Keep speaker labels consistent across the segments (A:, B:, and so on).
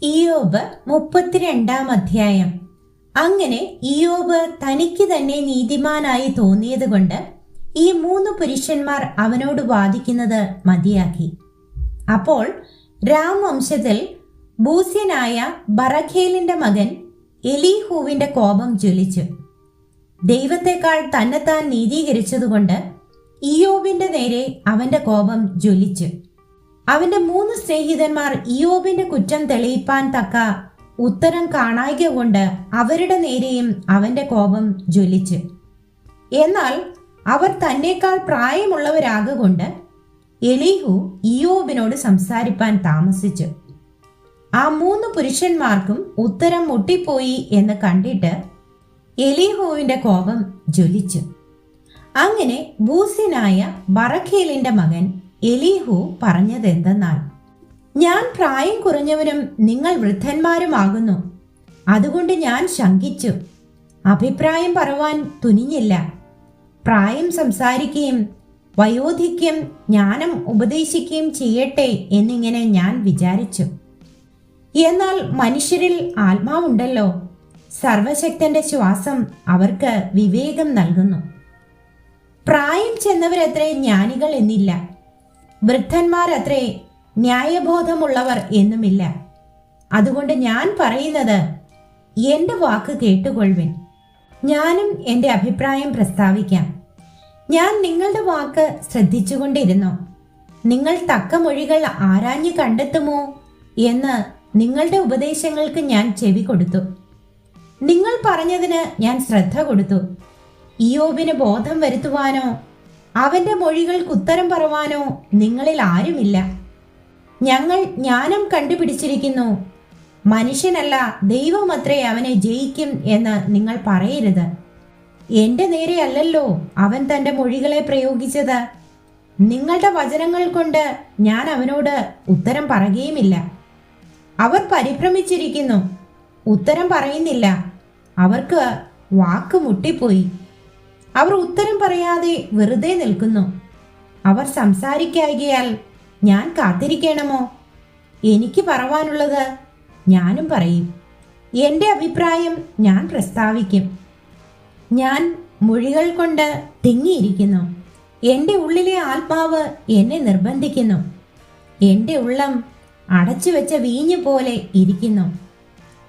A: ഇയ്യോബ് 32 അങ്ങനെ ഇയ്യോബ് തനിക്ക് തന്നെ നീതിമാനായി തോന്നിയതുകൊണ്ട് ഈ 3 പുരുഷന്മാർ അവനോട് വാദിക്കുന്നത് മതിയാക്കി. അപ്പോൾ രാം വംശത്തിൽ ബൂസ്യനായ ബറഖേലിന്റെ മകൻ എലീഹൂവിന്റെ കോപം ജ്വലിച്ചു. ദൈവത്തെക്കാൾ തന്നെത്താൻ നീതീകരിച്ചതുകൊണ്ട് ഇയ്യോബിന്റെ നേരെ അവന്റെ കോപം ജ്വലിച്ചു. അവന്റെ 3 സ്നേഹിതന്മാർ ഇയ്യോബിന്റെ കുറ്റം തെളിയിപ്പാൻ തക്ക ഉത്തരം കാണായ്ക കൊണ്ട് അവരുടെ നേരെയും അവന്റെ കോപം ജ്വലിച്ചു. എന്നാൽ അവർ തന്നേക്കാൾ പ്രായമുള്ളവരാകൊണ്ട് എലീഹു ഇയ്യോബിനോട് സംസാരിപ്പാൻ താമസിച്ചു. ആ 3 പുരുഷന്മാർക്കും ഉത്തരം മുട്ടിപ്പോയി എന്ന് കണ്ടിട്ട് എലീഹുവിന്റെ കോപം ജ്വലിച്ചു. അങ്ങനെ ബൂസ്യനായ ബറഖേലിന്റെ മകൻ എലീഹു പറഞ്ഞതെന്തെന്നാൽ, ഞാൻ പ്രായം കുറഞ്ഞവനും നിങ്ങൾ വൃദ്ധന്മാരുമാകുന്നു. അതുകൊണ്ട് ഞാൻ ശങ്കിച്ചു, അഭിപ്രായം പറവാൻ തുനിഞ്ഞില്ല. പ്രായം സംസാരിക്കുകയും വയോധിക്യം ജ്ഞാനം ഉപദേശിക്കുകയും ചെയ്യട്ടെ എന്നിങ്ങനെ ഞാൻ വിചാരിച്ചു. എന്നാൽ മനുഷ്യരിൽ ആത്മാവുണ്ടല്ലോ, സർവശക്തന്റെ ശ്വാസം അവർക്ക് വിവേകം നൽകുന്നു. പ്രായം ചെന്നവരത്രേ ജ്ഞാനികൾ എന്നില്ല, വൃദ്ധന്മാരത്രേ ന്യായബോധമുള്ളവർ എന്നുമില്ല. അതുകൊണ്ട് ഞാൻ പറയുന്നത് എൻ്റെ വാക്ക് കേട്ടുകൊള്ളുവിൻ. ഞാനും എൻ്റെ അഭിപ്രായം പ്രസ്താവിക്കാം. ഞാൻ നിങ്ങളുടെ വാക്ക് ശ്രദ്ധിച്ചുകൊണ്ടിരുന്നു. നിങ്ങൾ തക്ക മൊഴികൾ ആരാഞ്ഞു കണ്ടെത്തുമോ എന്ന് നിങ്ങളുടെ ഉപദേശങ്ങൾക്ക് ഞാൻ ചെവി കൊടുത്തു. നിങ്ങൾ പറഞ്ഞതിന് ഞാൻ ശ്രദ്ധ കൊടുത്തു. ഇയ്യോബിന് ബോധം വരുത്തുവാനോ അവന്റെ മൊഴികൾക്ക് ഉത്തരം പറവാനോ നിങ്ങളിൽ ആരുമില്ല. ഞങ്ങൾ ജ്ഞാനം കണ്ടുപിടിച്ചിരിക്കുന്നു, മനുഷ്യനല്ല ദൈവമത്രേ അവനെ ജയിക്കും എന്ന് നിങ്ങൾ പറയരുത്. എന്റെ നേരെ അല്ലല്ലോ അവൻ തന്റെ മൊഴികളെ പ്രയോഗിച്ചത്. നിങ്ങളുടെ വചനങ്ങൾ കൊണ്ട് ഞാൻ അവനോട് ഉത്തരം പറയുകയുമില്ല. അവർ പരിഭ്രമിച്ചിരിക്കുന്നു, ഉത്തരം പറയുന്നില്ല. അവർക്ക് വാക്ക് മുട്ടിപ്പോയി. അവർ ഉത്തരം പറയാതെ വെറുതെ നിൽക്കുന്നു. അവർ സംസാരിക്കായികയാൽ ഞാൻ കാത്തിരിക്കണമോ? എനിക്ക് പറവാനുള്ളത് ഞാനും പറയും, എൻ്റെ അഭിപ്രായം ഞാൻ പ്രസ്താവിക്കും. ഞാൻ മൊഴികൾ കൊണ്ട് തിങ്ങിയിരിക്കുന്നു. എൻ്റെ ഉള്ളിലെ ആത്മാവ് എന്നെ നിർബന്ധിക്കുന്നു. എൻ്റെ ഉള്ളം അടച്ചുവെച്ച വീഞ്ഞു പോലെ ഇരിക്കുന്നു.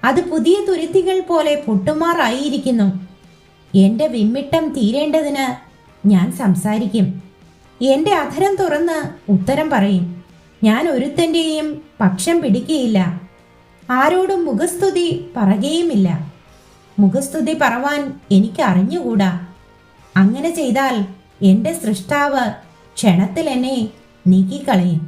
A: അത് പുതിയ തുരുത്തികൾ പോലെ പൊട്ടുമാറായിരിക്കുന്നു. എൻ്റെ വിമ്മിട്ടം തീരേണ്ടതിന് ഞാൻ സംസാരിക്കും. എൻ്റെ അധരം തുറന്ന് ഉത്തരം പറയും. ഞാൻ ഒരുത്തൻ്റെയും പക്ഷം പിടിക്കുകയില്ല, ആരോടും മുഖസ്തുതി പറയുകയുമില്ല. മുഖസ്തുതി പറവാൻ എനിക്ക് അറിഞ്ഞുകൂടാ. അങ്ങനെ ചെയ്താൽ എൻ്റെ സൃഷ്ടാവ് ക്ഷണത്തിൽ എന്നെ നീക്കിക്കളയും.